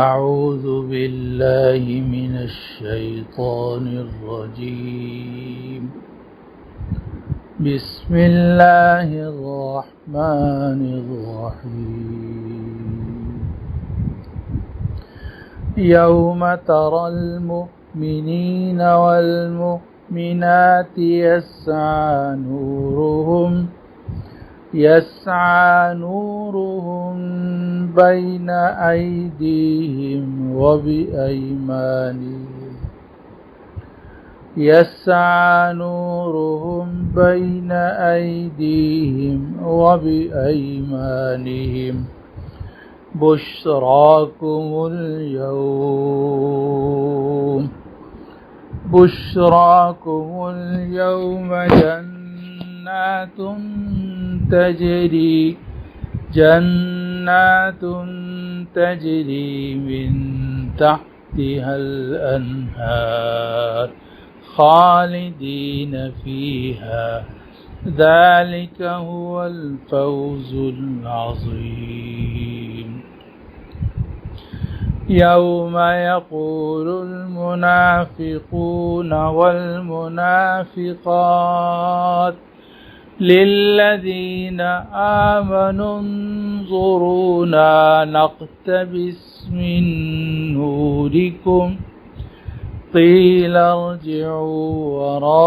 أعوذ بالله من الشيطان الرجيم. بسم الله الرحمن الرحيم. يوم ترى المؤمنين والمؤمنات يسعى نورهم بين أيديهم وبأيمانهم بشراكم اليوم جنات تجري من تحتها الأنهار خالدين فيها ذلك هو الفوز العظيم. يوم يقول المنافقون والمنافقات للذين آمنوا انظرونا نقتبس من نوركم قيل ارجعوا وراءكم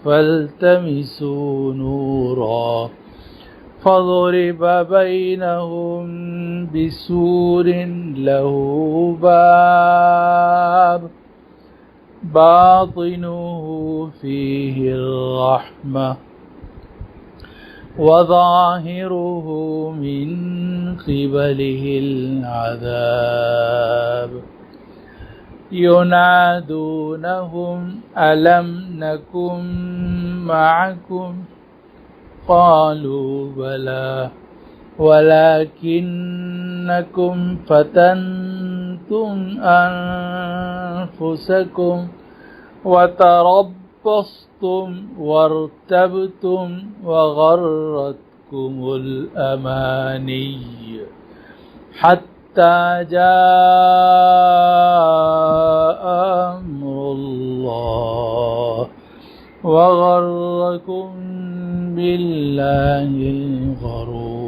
فالتمسوا نورا فضرب بينهم بسور له باب باطنه فيه الرحمة وظاهره من قبله العذاب. ينادونهم ألم نكن معكم قالوا بلى ولكنكم فتنتم أنفسكم وتربصتم وارتبتم وغرتكم الأماني حتى جاء أمر الله وغركم بالله الغرور.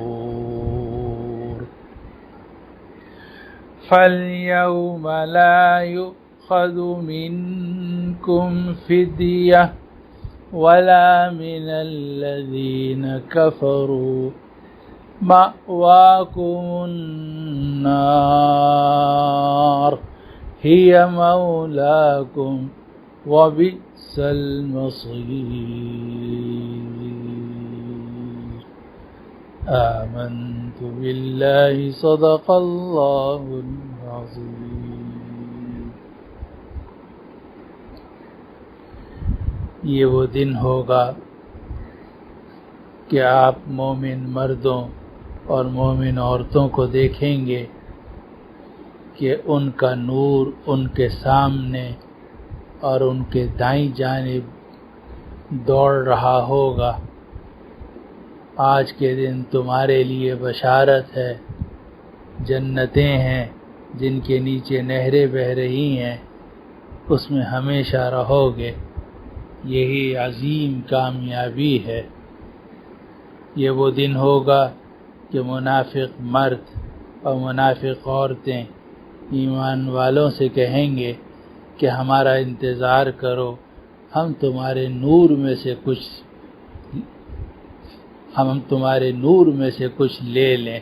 فاليوم لا يؤخذ منكم فدية ولا من الذين كفروا مأواكم النار هي مولاكم وبئس المصير. آمنت بالله صدق الله العظيم. یہ وہ دن ہوگا کہ آپ مومن مردوں اور مومن عورتوں کو دیکھیں گے کہ ان کا نور ان کے سامنے اور ان کے دائیں جانب دوڑ رہا ہوگا. آج کے دن تمہارے لیے بشارت ہے، جنتیں ہیں جن کے نیچے نہریں بہہ رہی ہیں، اس میں ہمیشہ رہو گے. یہی عظیم کامیابی ہے. یہ وہ دن ہوگا کہ منافق مرد اور منافق عورتیں ایمان والوں سے کہیں گے کہ ہمارا انتظار کرو، ہم تمہارے نور میں سے کچھ لے لیں.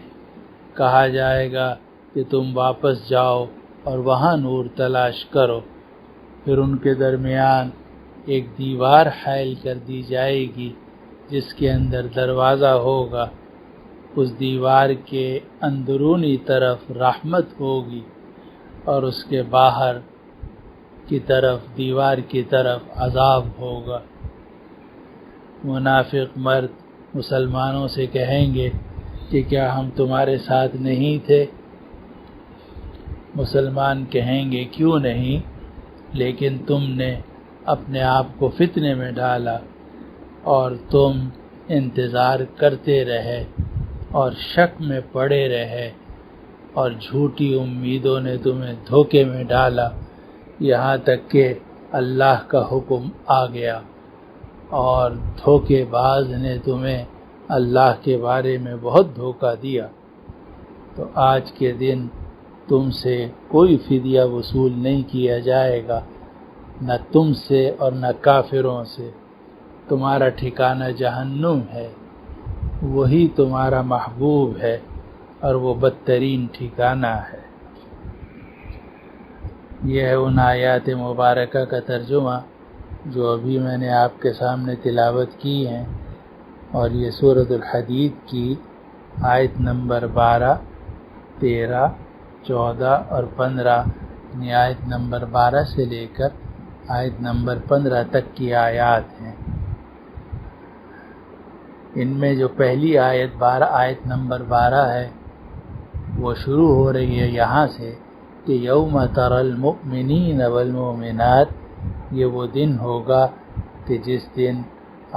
کہا جائے گا کہ تم واپس جاؤ اور وہاں نور تلاش کرو. پھر ان کے درمیان ایک دیوار حائل کر دی جائے گی جس کے اندر دروازہ ہوگا. اس دیوار کے اندرونی طرف رحمت ہوگی اور اس کے باہر کی طرف دیوار کی طرف عذاب ہوگا. منافق مرد مسلمانوں سے کہیں گے کہ کیا ہم تمہارے ساتھ نہیں تھے؟ مسلمان کہیں گے کیوں نہیں، لیکن تم نے اپنے آپ کو فتنے میں ڈالا اور تم انتظار کرتے رہے. اور شک میں پڑے رہے اور جھوٹی امیدوں نے تمہیں دھوکے میں ڈالا، یہاں تک کہ اللہ کا حکم آ گیا اور دھوکے باز نے تمہیں اللہ کے بارے میں بہت دھوکہ دیا، تو آج کے دن تم سے کوئی فدیہ وصول نہیں کیا جائے گا، نہ تم سے اور نہ کافروں سے۔ تمہارا ٹھکانہ جہنم ہے، وہی تمہارا محبوب ہے اور وہ بدترین ٹھکانہ ہے۔ یہ ہے ان آیات مبارکہ کا ترجمہ جو ابھی میں نے آپ کے سامنے تلاوت کی ہیں، اور یہ سورۃ الحدید کی آیت نمبر 12، 13، 14 اور 15، یعنی آیت نمبر 12 سے لے کر آیت نمبر 15 تک کی آیات ہیں۔ ان میں جو پہلی آیت نمبر 12 ہے وہ شروع ہو رہی ہے یہاں سے کہ یوم تری المؤمنین والمؤمنات، یہ وہ دن ہوگا کہ جس دن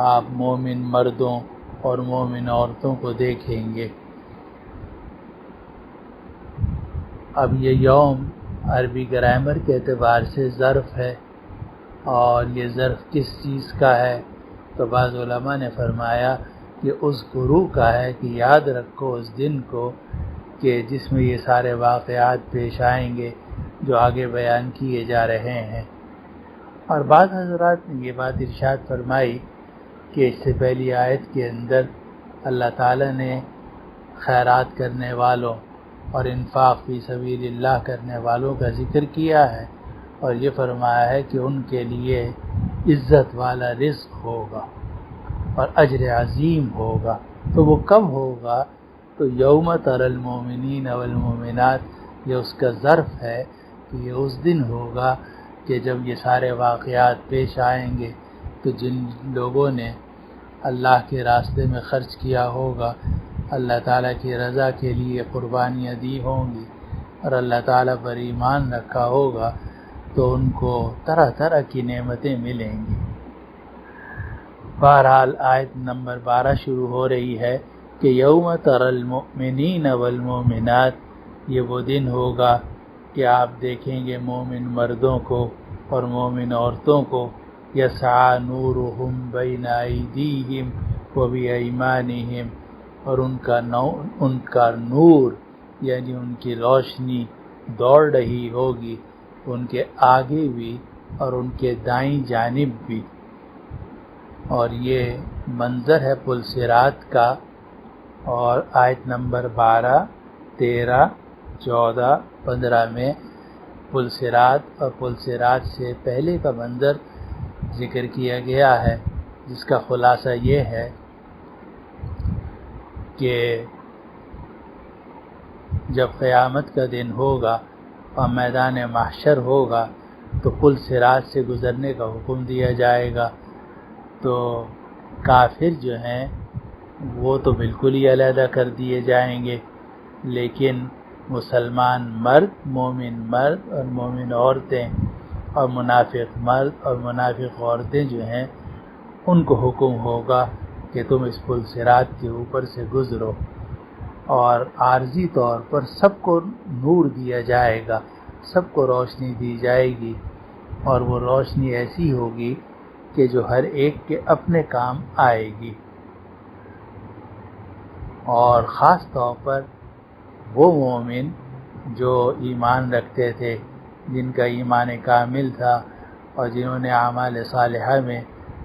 آپ مومن مردوں اور مومن عورتوں کو دیکھیں گے۔ اب یہ یوم عربی گرامر کے اعتبار سے ظرف ہے، اور یہ ظرف کس چیز کا ہے؟ تو بعض علماء نے فرمایا کہ اس گروہ کا ہے کہ یاد رکھو اس دن کو کہ جس میں یہ سارے واقعات پیش آئیں گے جو آگے بیان کیے جا رہے ہیں۔ اور بعض حضرات نے یہ بات ارشاد فرمائی کہ اس سے پہلی آیت کے اندر اللہ تعالیٰ نے خیرات کرنے والوں اور انفاق فی سبیل اللہ کرنے والوں کا ذکر کیا ہے، اور یہ فرمایا ہے کہ ان کے لیے عزت والا رزق ہوگا اور اجر عظیم ہوگا۔ تو وہ کب ہوگا؟ تو یوم تری المؤمنین والمؤمنات، یہ اس کا ظرف ہے کہ یہ اس دن ہوگا کہ جب یہ سارے واقعات پیش آئیں گے، تو جن لوگوں نے اللہ کے راستے میں خرچ کیا ہوگا، اللہ تعالیٰ کی رضا کے لیے قربانیاں دی ہوں گی اور اللہ تعالیٰ پر ایمان رکھا ہوگا، تو ان کو طرح طرح کی نعمتیں ملیں گی۔ بہرحال آیت نمبر 12 شروع ہو رہی ہے کہ یوم تری المؤمنین والمؤمنات، یہ وہ دن ہوگا کہ آپ دیکھیں گے مومن مردوں کو اور مومن عورتوں کو، یسعی نورہم بین ایدیہم وبایمانہم، اور ان کا نور یعنی ان کی روشنی دوڑ رہی ہوگی ان کے آگے بھی اور ان کے دائیں جانب بھی۔ اور یہ منظر ہے پل صراط کا، اور آیت نمبر 12، 13، 14، 15 میں پل صراط اور پل صراط سے پہلے کا منظر ذکر کیا گیا ہے، جس کا خلاصہ یہ ہے کہ جب قیامت کا دن ہوگا اور میدان محشر ہوگا تو پل صراط سے گزرنے کا حکم دیا جائے گا، تو کافر جو ہیں وہ تو بالکل ہی علیحدہ کر دیے جائیں گے، لیکن مسلمان مرد اور مومن عورتیں اور منافق مرد اور منافق عورتیں جو ہیں ان کو حکم ہوگا کہ تم اس پل صراط کے اوپر سے گزرو، اور عارضی طور پر سب کو نور دیا جائے گا، سب کو روشنی دی جائے گی، اور وہ روشنی ایسی ہوگی کہ جو ہر ایک کے اپنے کام آئے گی، اور خاص طور پر وہ مومن جو ایمان رکھتے تھے، جن کا ایمان کامل تھا اور جنہوں نے اعمال صالحہ میں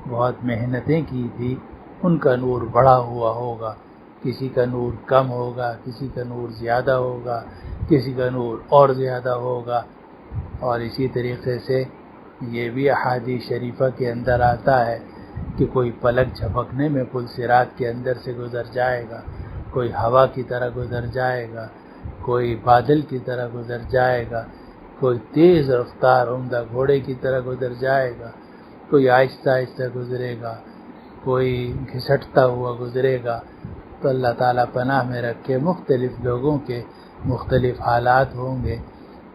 بہت محنتیں کی تھی، ان کا نور بڑھا ہوا ہوگا، کسی کا نور کم ہوگا، کسی کا نور زیادہ ہوگا، کسی کا نور اور زیادہ ہوگا۔ اور اسی طریقے سے یہ بھی احادیث شریفہ کے اندر آتا ہے کہ کوئی پلک جھپکنے میں پل صراط کے اندر سے گزر جائے گا، کوئی ہوا کی طرح گزر جائے گا، کوئی بادل کی طرح گزر جائے گا، کوئی تیز رفتار عمدہ گھوڑے کی طرح گزر جائے گا، کوئی آہستہ آہستہ گزرے گا، کوئی گھسٹتا ہوا گزرے گا۔ تو اللہ تعالیٰ پناہ میں رکھے، مختلف لوگوں کے مختلف حالات ہوں گے،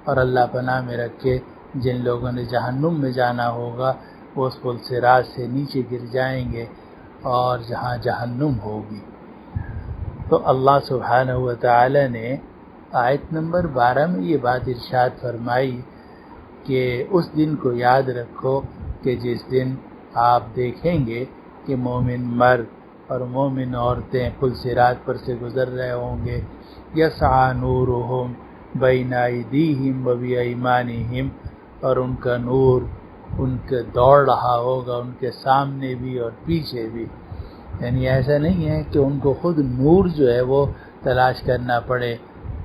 اور اللہ پناہ میں رکھے جن لوگوں نے جہنم میں جانا ہوگا وہ اس پل صراط سے نیچے گر جائیں گے اور جہاں جہنم ہوگی۔ تو اللہ سبحانہ و تعالی نے آیت نمبر 12 میں یہ بات ارشاد فرمائی کہ اس دن کو یاد رکھو کہ جس دن آپ دیکھیں گے کہ مومن مرد اور مومن عورتیں پل صراط پر سے گزر رہے ہوں گے، یسعی نورہم بین ایدیہم و بایمانہم، اور ان کا نور ان کے دوڑ رہا ہوگا ان کے سامنے بھی اور پیچھے بھی۔ یعنی ایسا نہیں ہے کہ ان کو خود نور جو ہے وہ تلاش کرنا پڑے،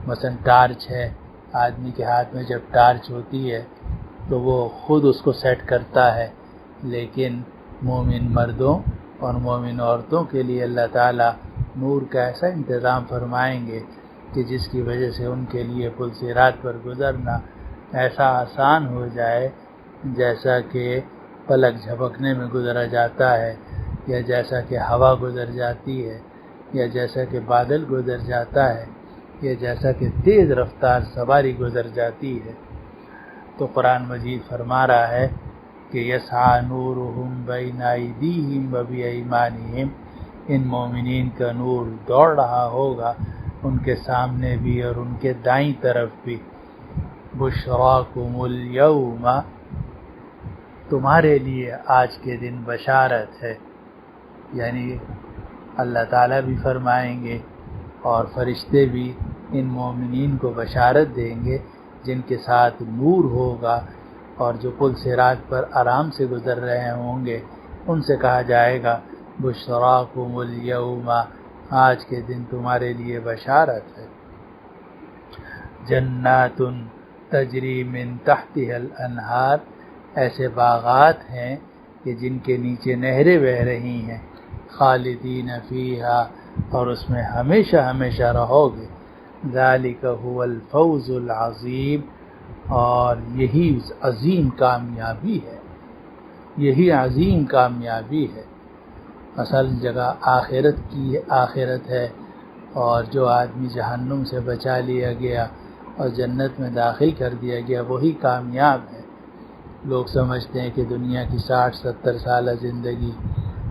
مثلا ٹارچ ہے، آدمی کے ہاتھ میں جب ٹارچ ہوتی ہے تو وہ خود اس کو سیٹ کرتا ہے، لیکن مومن مردوں اور مومن عورتوں کے لیے اللہ تعالیٰ نور کا ایسا انتظام فرمائیں گے کہ جس کی وجہ سے ان کے لیے پل صراط پر گزرنا ایسا آسان ہو جائے جیسا کہ پلک جھپکنے میں گزرا جاتا ہے، یا جیسا کہ ہوا گزر جاتی ہے، یا جیسا کہ بادل گزر جاتا ہے، یا جیسا کہ تیز رفتار سواری گزر جاتی ہے۔ تو قرآن مجید فرما رہا ہے کہ یسعی نورہم بین ایدیہم و بایمانہم، ان مومنین کا نور دوڑ رہا ہوگا ان کے سامنے بھی اور ان کے دائیں طرف بھی۔ بشراکم الیوم، تمہارے لیے آج کے دن بشارت ہے، یعنی اللہ تعالیٰ بھی فرمائیں گے اور فرشتے بھی ان مومنین کو بشارت دیں گے جن کے ساتھ نور ہوگا، اور جو پل صراط پر آرام سے گزر رہے ہوں گے ان سے کہا جائے گا بشراکم الیوم، آج کے دن تمہارے لیے بشارت ہے۔ جنات تجری من تحتها الانہار، ایسے باغات ہیں کہ جن کے نیچے نہریں بہ رہی ہیں، خالدین فیہا، اور اس میں ہمیشہ ہمیشہ رہو گے، ذالک هو الفوز العظیم، اور یہی عظیم کامیابی ہے، یہی عظیم کامیابی ہے۔ اصل جگہ آخرت ہے، اور جو آدمی جہنم سے بچا لیا گیا اور جنت میں داخل کر دیا گیا وہی کامیاب ہے۔ لوگ سمجھتے ہیں کہ دنیا کی 60-70 سالہ زندگی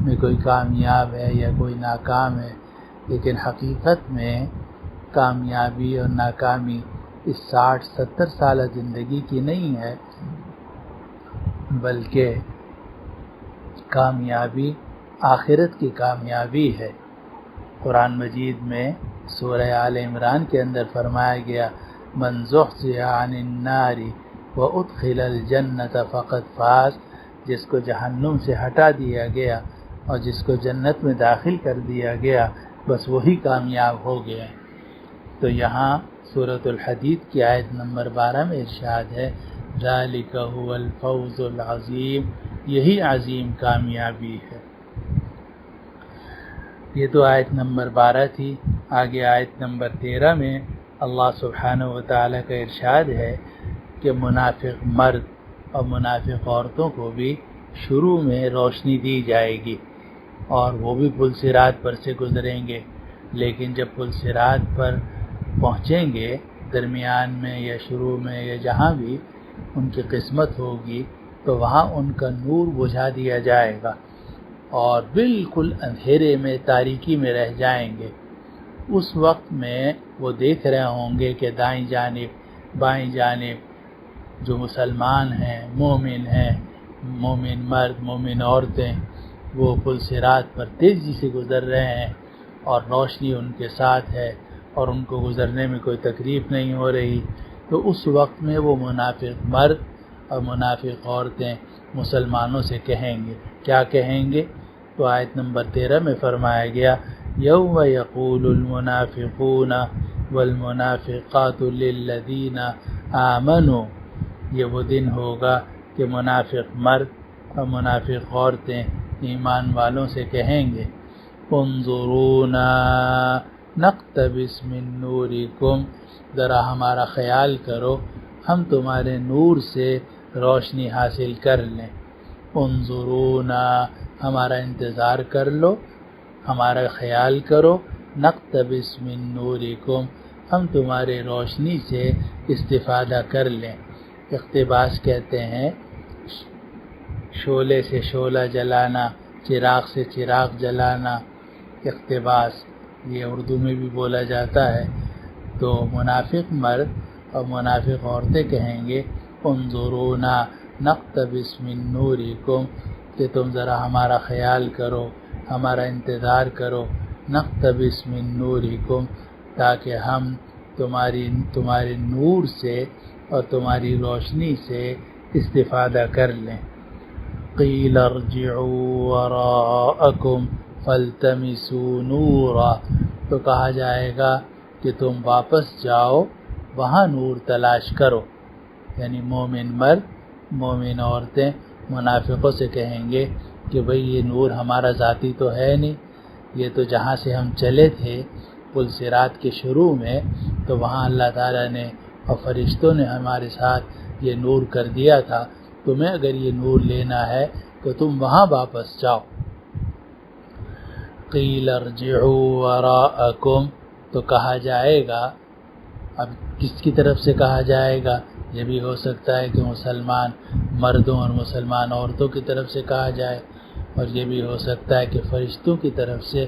میں کوئی کامیاب ہے یا کوئی ناکام ہے، لیکن حقیقت میں کامیابی اور ناکامی اس 60-70 سالہ زندگی کی نہیں ہے، بلکہ کامیابی آخرت کی کامیابی ہے۔ قرآن مجید میں سورہ آل عمران کے اندر فرمایا گیا من زحزح عن النار وادخل الجنۃ فقد فاز، جس کو جہنم سے ہٹا دیا گیا اور جس کو جنت میں داخل کر دیا گیا بس وہی کامیاب ہو گیا۔ تو یہاں سورۃ الحدید کی آیت نمبر 12 میں ارشاد ہے ذالک هو الفوز العظیم، یہی عظیم کامیابی ہے۔ یہ تو آیت نمبر 12 تھی۔ آگے آیت نمبر 13 میں اللہ سبحانہ و تعالیٰ کا ارشاد ہے کہ منافق مرد اور منافق عورتوں کو بھی شروع میں روشنی دی جائے گی، اور وہ بھی پل صراط پر سے گزریں گے، لیکن جب پل صراط پر پہنچیں گے درمیان میں یا شروع میں یا جہاں بھی ان کی قسمت ہوگی تو وہاں ان کا نور بجھا دیا جائے گا اور بالکل اندھیرے میں تاریکی میں رہ جائیں گے۔ اس وقت میں وہ دیکھ رہے ہوں گے کہ دائیں جانب بائیں جانب جو مسلمان ہیں، مومن مرد مومن عورتیں، وہ پل صراط پر تیزی سے گزر رہے ہیں اور روشنی ان کے ساتھ ہے اور ان کو گزرنے میں کوئی تکلیف نہیں ہو رہی۔ تو اس وقت میں وہ منافق مرد اور منافق عورتیں مسلمانوں سے کہیں گے، کیا کہیں گے؟ تو آیت نمبر 13 میں فرمایا گیا یوم یقول المنافقون والمنافقات للذین آمنوا، یہ وہ دن ہوگا کہ منافق مرد اور منافق عورتیں ایمان والوں سے کہیں گے انظرونا نقتبس من نورکم، ذرا ہمارا خیال کرو ہم تمہارے نور سے روشنی حاصل کر لیں، انظرونا ہمارا انتظار کر لو، ہمارا خیال کرو، نقتبس من نورکم ہم تمہارے روشنی سے استفادہ کر لیں۔ اقتباس کہتے ہیں شعلے سے شعلہ جلانا، چراغ سے چراغ جلانا، اقتباس۔ یہ اردو میں بھی بولا جاتا ہے. تو منافق مرد اور منافق عورتیں کہیں گے انظرونا نقتبس من نورکم، کہ تم ذرا ہمارا خیال کرو، ہمارا انتظار کرو، نقتبس من نورکم، تاکہ ہم تمہارے نور سے اور تمہاری روشنی سے استفادہ کر لیں. قیل ارجعوا وراءکم فالتمسوا نورا، تو کہا جائے گا کہ تم واپس جاؤ، وہاں نور تلاش کرو. یعنی مومن مرد مومن عورتیں منافقوں سے کہیں گے کہ بھئی یہ نور ہمارا ذاتی تو ہے نہیں، یہ تو جہاں سے ہم چلے تھے پل صراط کے شروع میں، تو وہاں اللہ تعالیٰ نے اور فرشتوں نے ہمارے ساتھ یہ نور کر دیا تھا. تمہیں اگر یہ نور لینا ہے تو تم وہاں واپس جاؤ. قیل ارجعوا وراءکم، تو کہا جائے گا، اب کس کی طرف سے کہا جائے گا؟ یہ بھی ہو سکتا ہے کہ مسلمان مردوں اور مسلمان عورتوں کی طرف سے کہا جائے، اور یہ بھی ہو سکتا ہے کہ فرشتوں کی طرف سے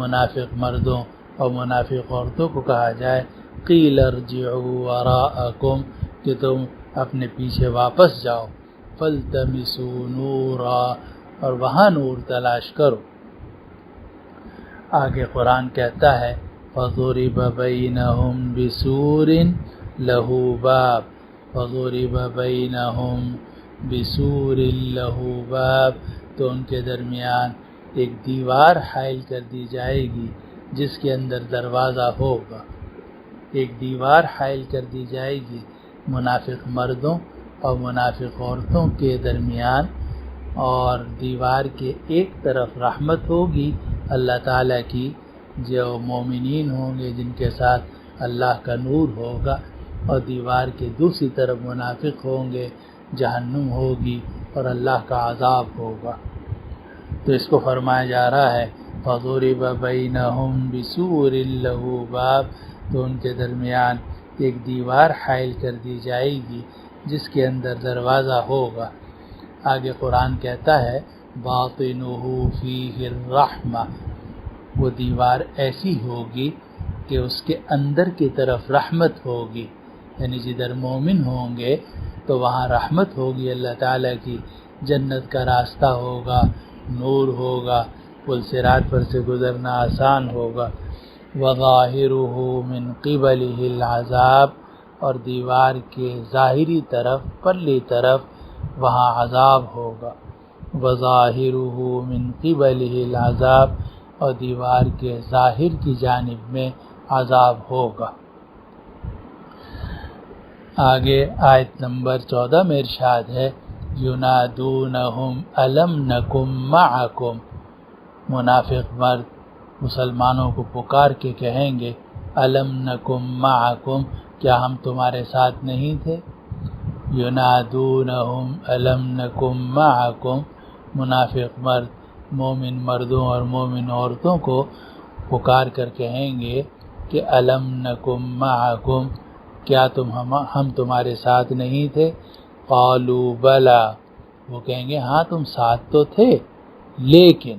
منافق مردوں اور منافق عورتوں کو کہا جائے قیل ارجعوا وراءکم، کہ تم اپنے پیچھے واپس جاؤ، فالتمسوا نورا، اور وہاں نور تلاش کرو. آگے قرآن کہتا ہے فَضُرِبَ بَيْنَهُمْ بِسُورٍ لَهُ بَابٌ، فَضُرِبَ بَيْنَهُمْ بِسُورٍ لَهُ بَابٌ، تو ان کے درمیان ایک دیوار حائل کر دی جائے گی جس کے اندر دروازہ ہوگا. ایک دیوار حائل کر دی جائے گی منافق مردوں اور منافق عورتوں کے درمیان، اور دیوار کے ایک طرف رحمت ہوگی اللہ تعالیٰ کی، جو مومنین ہوں گے جن کے ساتھ اللہ کا نور ہوگا، اور دیوار کے دوسری طرف منافق ہوں گے، جہنم ہوگی اور اللہ کا عذاب ہوگا. تو اس کو فرمایا جا رہا ہے فَضُرِبَ بَيْنَهُمْ بِسُورٍ لَهُ بَابٌ، تو ان کے درمیان ایک دیوار حائل کر دی جائے گی جس کے اندر دروازہ ہوگا. آگے قرآن کہتا ہے باطنُهُ فِيهِ الرَّحْمَةُ، وہ دیوار ایسی ہوگی کہ اس کے اندر کی طرف رحمت ہوگی. یعنی جدھر مومن ہوں گے تو وہاں رحمت ہوگی اللہ تعالیٰ کی، جنت کا راستہ ہوگا، نور ہوگا، پل صراط پر سے گزرنا آسان ہوگا. وَظَاهِرُهُ مِنْ قِبَلِهِ الْعَذَابُ، اور دیوار کے ظاہری طرف پرلی طرف وہاں عذاب ہوگا. وَظَاهِرُهُ مِنْ قِبَلِهِ الْعَذَابُ، اور دیوار کے ظاہر کی جانب میں عذاب ہوگا. آگے آیت نمبر 14 میں ارشاد ہے یُنَادُونَهُمْ أَلَمْ نَكُنْ مَعَكُمْ، منافق مرد مسلمانوں کو پکار کے کہیں گے أَلَمْ نَكُنْ مَعَكُمْ، کیا ہم تمہارے ساتھ نہیں تھے؟ یُنَادُونَهُمْ أَلَمْ نَكُنْ مَعَكُمْ، منافق مرد مومن مردوں اور مومن عورتوں کو پکار کر کہیں گے کہ أَلَمْ نَكُنْ مَعَكُمْ، کیا ہم تمہارے ساتھ نہیں تھے؟ قالوا بلا، وہ کہیں گے ہاں تم ساتھ تو تھے، لیکن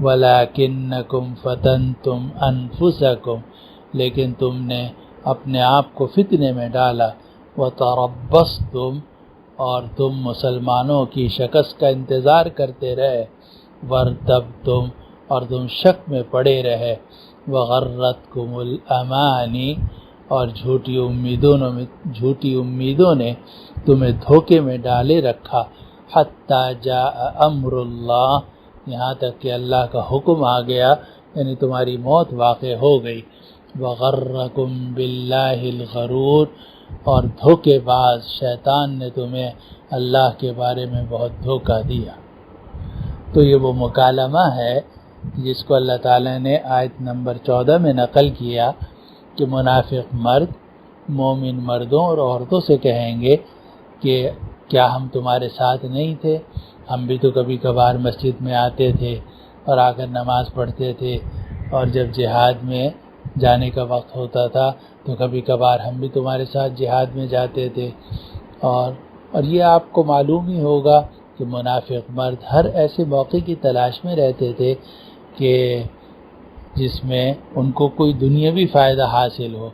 وَلَكِنَّكُمْ فَتَنْتُمْ أَنفُسَكُمْ، لیکن تم نے اپنے آپ کو فتنے میں ڈالا. وَتَرَبَّصْتُمْ، اور تم مسلمانوں کی شکست کا انتظار کرتے رہے. وَارْتَبْتُمْ، اور تم شک میں پڑے رہے. وَغَرَّتْكُمُ الْأَمَانِي، اور جھوٹی امیدوں نے تمہیں دھوکے میں ڈالے رکھا. حَتَّى جَاءَ أَمْرُ اللَّهِ، یہاں تک کہ اللہ کا حکم آ گیا، یعنی تمہاری موت واقع ہو گئی. وَغَرَّكُمْ بِاللَّهِ الْغَرُورُ، اور دھوکے باز شیطان نے تمہیں اللہ کے بارے میں بہت دھوکہ دیا. تو یہ وہ مکالمہ ہے جس کو اللہ تعالیٰ نے آیت نمبر 14 میں نقل کیا کہ منافق مرد مومن مردوں اور عورتوں سے کہیں گے کہ کیا ہم تمہارے ساتھ نہیں تھے؟ ہم بھی تو کبھی کبھار مسجد میں آتے تھے اور آ کر نماز پڑھتے تھے، اور جب جہاد میں جانے کا وقت ہوتا تھا تو کبھی کبھار ہم بھی تمہارے ساتھ جہاد میں جاتے تھے. اور یہ آپ کو معلوم ہی ہوگا کہ منافق مرد ہر ایسے موقع کی تلاش میں رہتے تھے کہ جس میں ان کو کوئی دنیاوی فائدہ حاصل ہو،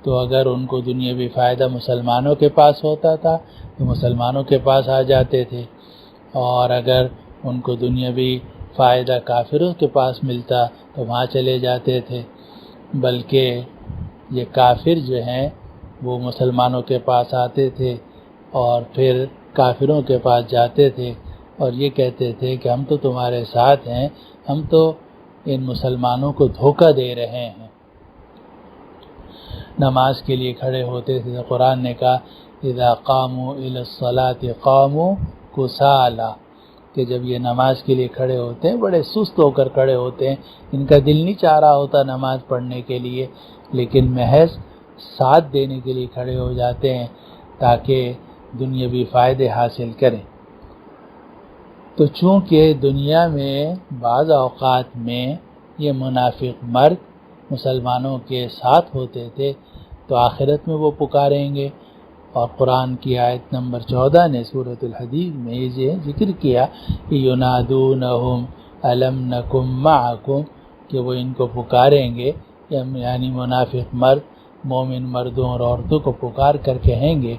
تو اگر ان کو دنیاوی فائدہ مسلمانوں کے پاس ہوتا تھا تو مسلمانوں کے پاس آ جاتے تھے، اور اگر ان کو دنیاوی فائدہ کافروں کے پاس ملتا تو وہاں چلے جاتے تھے۔ بلکہ یہ کافر جو ہیں وہ مسلمانوں کے پاس آتے تھے اور پھر کافروں کے پاس جاتے تھے اور یہ کہتے تھے کہ ہم تو تمہارے ساتھ ہیں، ہم تو ان مسلمانوں کو دھوکہ دے رہے ہیں۔ نماز کے لیے کھڑے ہوتے تھے تو قرآن نے کہا اذا قاموا الی الصلاۃ قاموا کسالی، کہ جب یہ نماز کے لیے کھڑے ہوتے ہیں بڑے سست ہو کر کھڑے ہوتے ہیں، ان کا دل نہیں چاہ رہا ہوتا نماز پڑھنے کے لیے، لیکن محض ساتھ دینے کے لیے کھڑے ہو جاتے ہیں تاکہ دنیاوی فائدے حاصل کریں۔ تو چونکہ دنیا میں بعض اوقات میں یہ منافق مرد مسلمانوں کے ساتھ ہوتے تھے، تو آخرت میں وہ پکاریں گے، اور قرآن کی آیت نمبر 14 نے سورۃ الحدید میں یہ ذکر کیا کہ ینادونہم الم نکم معکم، کہ وہ ان کو پکاریں گے، یعنی منافق مرد مومن مردوں اور عورتوں کو پکار کر کہیں گے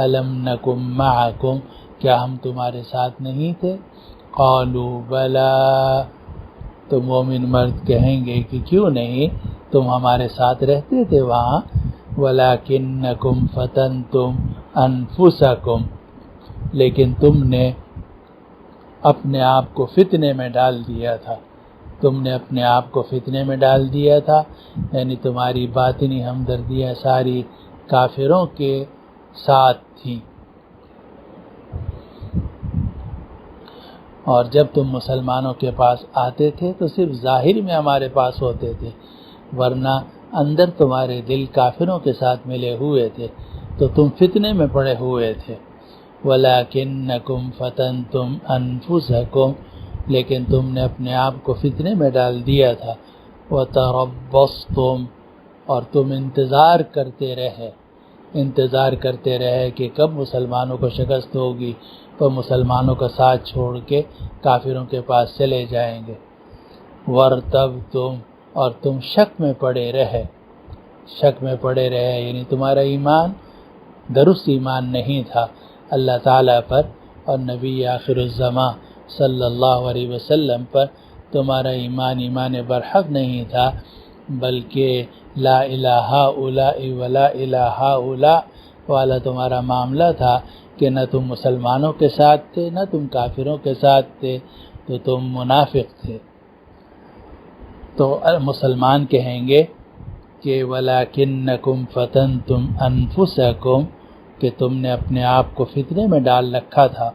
الم نکم معکم، کیا ہم تمہارے ساتھ نہیں تھے؟ قالوا بلا، تو مومن مرد کہیں گے کہ کیوں نہیں، تم ہمارے ساتھ رہتے تھے وہاں، وَلَكِنَّكُمْ فَتَنْتُمْ أَنفُسَكُمْ، لیکن تم نے اپنے آپ کو فتنے میں ڈال دیا تھا، تم نے اپنے آپ کو فتنے میں ڈال دیا تھا، یعنی تمہاری باطنی ہمدردیاں ساری کافروں کے ساتھ تھیں، اور جب تم مسلمانوں کے پاس آتے تھے تو صرف ظاہر میں ہمارے پاس ہوتے تھے، ورنہ اندر تمہارے دل کافروں کے ساتھ ملے ہوئے تھے، تو تم فتنے میں پڑے ہوئے تھے۔ وَلَكِنَّكُمْ فَتَنْتُمْ أَنفُسَكُمْ، لیکن تم نے اپنے آپ کو فتنے میں ڈال دیا تھا، وَتَرَبَّصْتُمْ، اور تم انتظار کرتے رہے کہ کب مسلمانوں کو شکست ہوگی تو مسلمانوں کا ساتھ چھوڑ کے کافروں کے پاس چلے جائیں گے۔ وَارْتَبْتُمْ، اور تم شک میں پڑے رہے، یعنی تمہارا ایمان درست ایمان نہیں تھا اللہ تعالیٰ پر اور نبی آخر الزماں صلی اللہ علیہ وسلم پر، تمہارا ایمان برحق نہیں تھا، بلکہ لا الہ الا ولا الہ الا والا تمہارا معاملہ تھا کہ نہ تم مسلمانوں کے ساتھ تھے نہ تم کافروں کے ساتھ تھے، تو تم منافق تھے۔ تو مسلمان کہیں گے کہ وَلَكِنَّكُمْ فَتَنْتُمْ أَنفُسَكُمْ، کہ تم نے اپنے آپ کو فتنے میں ڈال رکھا تھا،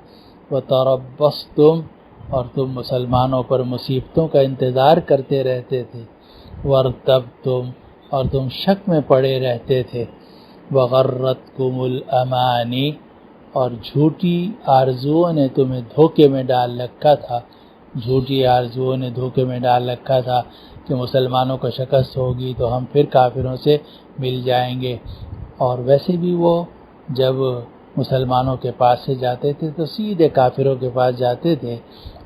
وَتَرَبَّصْتُمْ، اور تم مسلمانوں پر مصیبتوں کا انتظار کرتے رہتے تھے، وَارْتَبْتُمْ، اور تم شک میں پڑے رہتے تھے، وَغَرَّتْكُمُ الْأَمَانِي، اور جھوٹی آرزوؤں نے تمہیں دھوکے میں ڈال رکھا تھا، کہ مسلمانوں کو شکست ہوگی تو ہم پھر کافروں سے مل جائیں گے، اور ویسے بھی وہ جب مسلمانوں کے پاس سے جاتے تھے تو سیدھے کافروں کے پاس جاتے تھے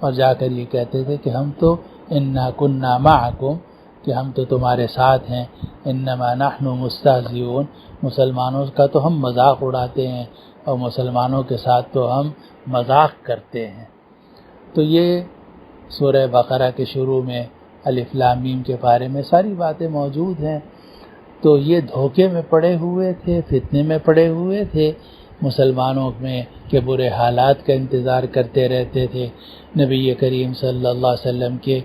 اور جا کر یہ کہتے تھے کہ ہم تو انا کنا معکم، کہ ہم تو تمہارے ساتھ ہیں، انما نحن مستہزئون، مسلمانوں کا تو ہم مذاق اڑاتے ہیں اور مسلمانوں کے ساتھ تو ہم مذاق کرتے ہیں۔ تو یہ سورہ بقرہ کے شروع میں الف لام میم کے بارے میں ساری باتیں موجود ہیں۔ تو یہ دھوکے میں پڑے ہوئے تھے، فتنے میں پڑے ہوئے تھے مسلمانوں میں، کہ برے حالات کا انتظار کرتے رہتے تھے، نبی کریم صلی اللہ علیہ وسلم کے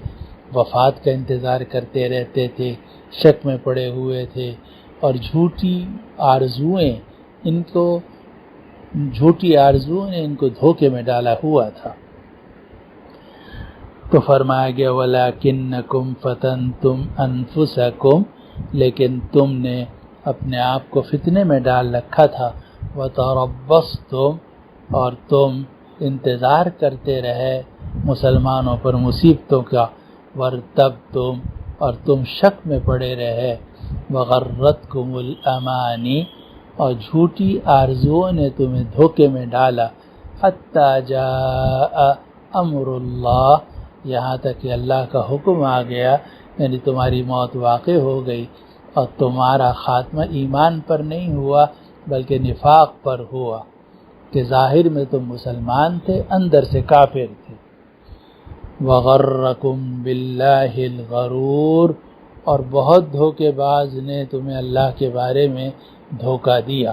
وفات کا انتظار کرتے رہتے تھے، شک میں پڑے ہوئے تھے، اور جھوٹی آرزوئیں نے ان کو دھوکے میں ڈالا ہوا تھا۔ تو فرمایا گیا وَلَكِنَّكُمْ فَتَنْتُمْ أَنفُسَكُمْ، لیکن تم نے اپنے آپ کو فتنے میں ڈال رکھا تھا، وَتَرَبَّصْتُمْ، اور تم انتظار کرتے رہے مسلمانوں پر مصیبتوں کا، وَارْتَبْتُمْ، اور تم شک میں پڑے رہے، وَغَرَّتْكُمُ الْأَمَانِي، اور جھوٹی آرزوؤں نے تمہیں دھوکے میں ڈالا، حَتَّى جَاءَ أَمْرُ اللَّهِ، یہاں تک کہ اللہ کا حکم آ گیا، یعنی تمہاری موت واقع ہو گئی اور تمہارا خاتمہ ایمان پر نہیں ہوا بلکہ نفاق پر ہوا، کہ ظاہر میں تم مسلمان تھے، اندر سے کافر تھے۔ وغرکم باللہ الغرور، اور بہت دھوکے باز نے تمہیں اللہ کے بارے میں دھوکہ دیا۔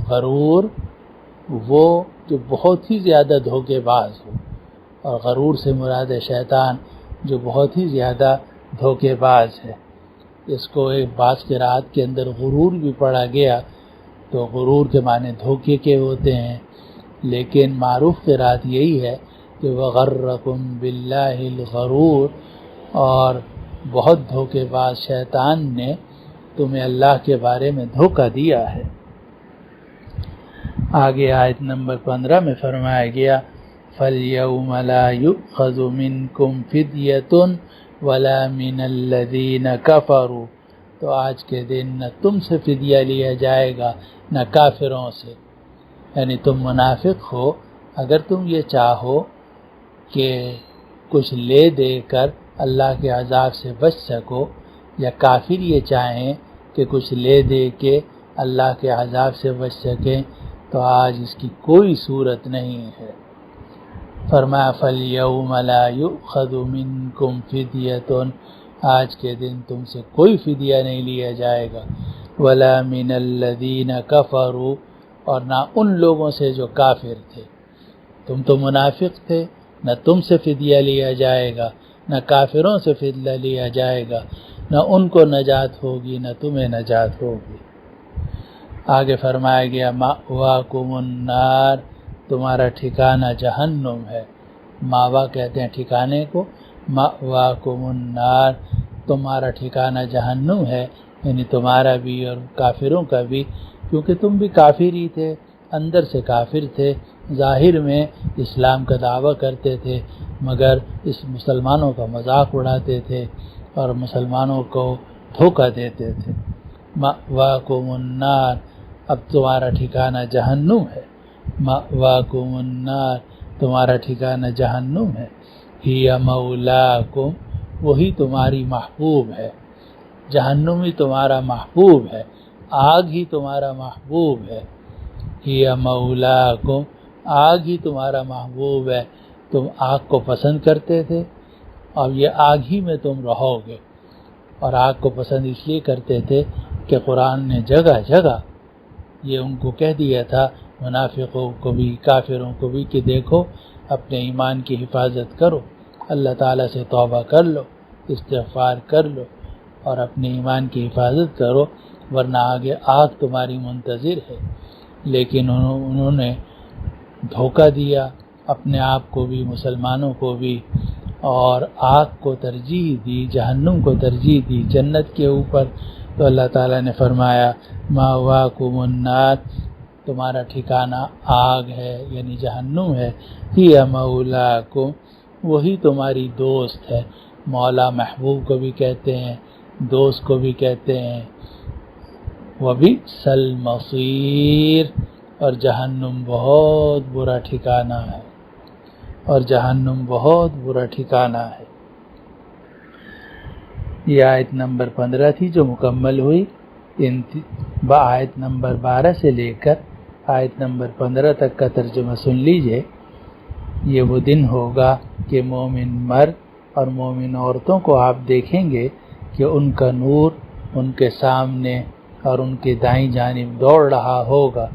غرور وہ جو بہت ہی زیادہ دھوکے باز ہو، اور غرور سے مراد ہے شیطان جو بہت ہی زیادہ دھوکے باز ہے۔ اس کو ایک بعض قرات کے اندر غرور بھی پڑھا گیا، تو غرور کے معنی دھوکے کے ہوتے ہیں، لیکن معروف قرات یہی ہے کہ وغرکم باللہ الغرور، اور بہت دھوکے باز شیطان نے تمہیں اللہ کے بارے میں دھوکہ دیا ہے۔ آگے آیت نمبر 15 میں فرمایا گیا فَالْيَوْمَ لَا يُؤْخَذُ مِنْكُمْ فِدْيَةٌ وَلَا مِنَ الَّذِينَ كَفَرُوا، تو آج کے دن نہ تم سے فدیہ لیا جائے گا نہ کافروں سے، یعنی تم منافق ہو، اگر تم یہ چاہو کہ کچھ لے دے کر اللہ کے عذاب سے بچ سکو، یا کافر یہ چاہیں کہ کچھ لے دے کے اللہ کے عذاب سے بچ سکیں، تو آج اس کی کوئی صورت نہیں ہے۔ فرمایا فَالْيَوْمَ لَا يُؤْخَذُ مِنْكُمْ فِدْيَةٌ، آج کے دن تم سے کوئی فدیہ نہیں لیا جائے گا، وَلَا مِنَ الَّذِينَ كَفَرُوا، اور نہ ان لوگوں سے جو کافر تھے۔ تم تو منافق تھے، نہ تم سے فدیہ لیا جائے گا، نہ کافروں سے فدیہ لیا جائے گا، نہ ان کو نجات ہوگی نہ تمہیں نجات ہوگی۔ آگے فرمایا گیا مأواکم النار، تمہارا ٹھکانہ جہنم ہے۔ ماوا کہتے ہیں ٹھکانے کو، مأواکم النار، تمہارا ٹھکانہ جہنم ہے، یعنی تمہارا بھی اور کافروں کا بھی، کیونکہ تم بھی کافر ہی تھے، اندر سے کافر تھے، ظاہر میں اسلام کا دعویٰ کرتے تھے مگر اس مسلمانوں کا مذاق اڑاتے تھے اور مسلمانوں کو دھوکہ دیتے تھے۔ مأواکم النار، اب تمہارا ٹھکانہ جہنم ہے۔ مأواکم النار، تمہارا ٹھکانہ جہنم ہے۔ ہی مولاکم، وہی تمہاری محبوب ہے۔ جہنم ہی تمہارا محبوب ہے، آگ ہی تمہارا محبوب ہے۔ ہی مولاکم، آگ ہی تمہارا محبوب ہے۔ تم آگ کو پسند کرتے تھے، اب یہ آگ ہی میں تم رہو گے، اور آگ کو پسند اس لیے کرتے تھے کہ قرآن نے جگہ جگہ یہ ان کو کہہ دیا تھا، منافقوں کو بھی کافروں کو بھی، کہ دیکھو اپنے ایمان کی حفاظت کرو، اللہ تعالیٰ سے توبہ کر لو، استغفار کر لو اور اپنے ایمان کی حفاظت کرو، ورنہ آگے آگ تمہاری منتظر ہے۔ لیکن انہوں نے دھوکہ دیا اپنے آپ کو بھی، مسلمانوں کو بھی، اور آگ کو ترجیح دی، جہنم کو ترجیح دی جنت کے اوپر۔ تو اللہ تعالیٰ نے فرمایا مأواکم النار، تمہارا ٹھکانہ آگ ہے یعنی جہنم ہے۔ ہی مولاکم، وہی تمہاری دوست ہے۔ مولا محبوب کو بھی کہتے ہیں، دوست کو بھی کہتے ہیں۔ وبئس المصیر، اور جہنم بہت برا ٹھکانہ ہے، اور جہنم بہت برا ٹھکانہ ہے۔ یہ آیت نمبر 15 تھی جو مکمل ہوئی۔ آیت نمبر 12 سے لے کر آیت نمبر 15 تک کا ترجمہ سن لیجئے۔ یہ وہ دن ہوگا کہ مومن مرد اور مومن عورتوں کو آپ دیکھیں گے کہ ان کا نور ان کے سامنے اور ان کے دائیں جانب دوڑ رہا ہوگا۔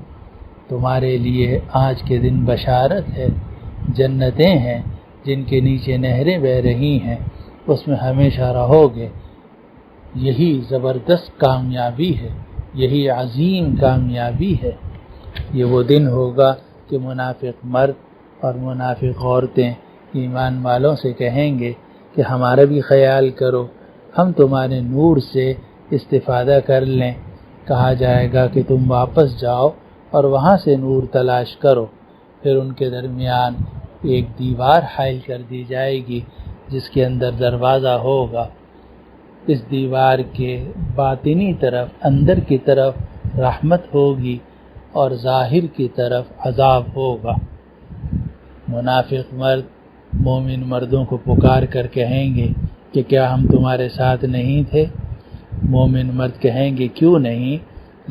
تمہارے لیے آج کے دن بشارت ہے، جنتیں ہیں جن کے نیچے نہریں بہہ رہی ہیں، اس میں ہمیشہ رہو گے۔ یہی زبردست کامیابی ہے، یہی عظیم کامیابی ہے۔ یہ وہ دن ہوگا کہ منافق مرد اور منافق عورتیں ایمان والوں سے کہیں گے کہ ہمارا بھی خیال کرو، ہم تمہارے نور سے استفادہ کر لیں۔ کہا جائے گا کہ تم واپس جاؤ اور وہاں سے نور تلاش کرو۔ پھر ان کے درمیان ایک دیوار حائل کر دی جائے گی جس کے اندر دروازہ ہوگا۔ اس دیوار کے باطنی طرف، اندر کی طرف رحمت ہوگی اور ظاہر کی طرف عذاب ہوگا۔ منافق مرد مومن مردوں کو پکار کر کہیں گے کہ کیا ہم تمہارے ساتھ نہیں تھے؟ مومن مرد کہیں گے کیوں نہیں،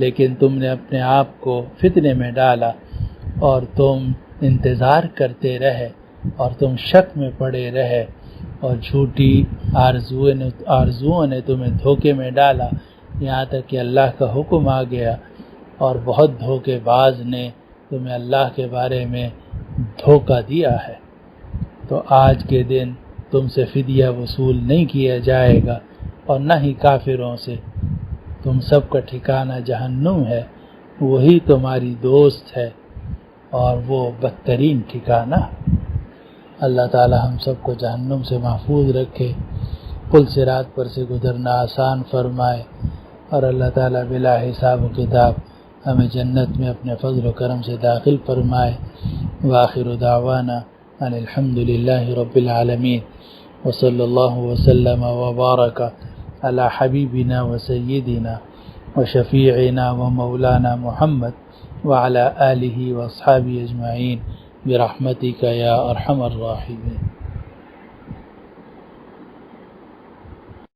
لیکن تم نے اپنے آپ کو فتنے میں ڈالا اور تم انتظار کرتے رہے اور تم شک میں پڑے رہے اور جھوٹی آرزوؤں نے تمہیں دھوکے میں ڈالا، یہاں تک کہ اللہ کا حکم آ گیا اور بہت دھوکے باز نے تمہیں اللہ کے بارے میں دھوکہ دیا ہے۔ تو آج کے دن تم سے فدیہ وصول نہیں کیا جائے گا اور نہ ہی کافروں سے، تم سب کا ٹھکانہ جہنم ہے، وہی تمہاری دوست ہے اور وہ بدترین ٹھکانہ۔ اللہ تعالی ہم سب کو جہنم سے محفوظ رکھے، پل صراط پر سے گزرنا آسان فرمائے، اور اللہ تعالی بلا حساب و کتاب ہمیں جنت میں اپنے فضل و کرم سے داخل فرمائے۔ وآخر دعوانا ان الحمد للہ رب العالمین، وصلی اللہ وسلم وبارک علی حبیبنا وسیدنا وشفیعنا ومولانا محمد وعلى آلہ واصحابہ اجمعین برحمتک یا ارحم الراحمین۔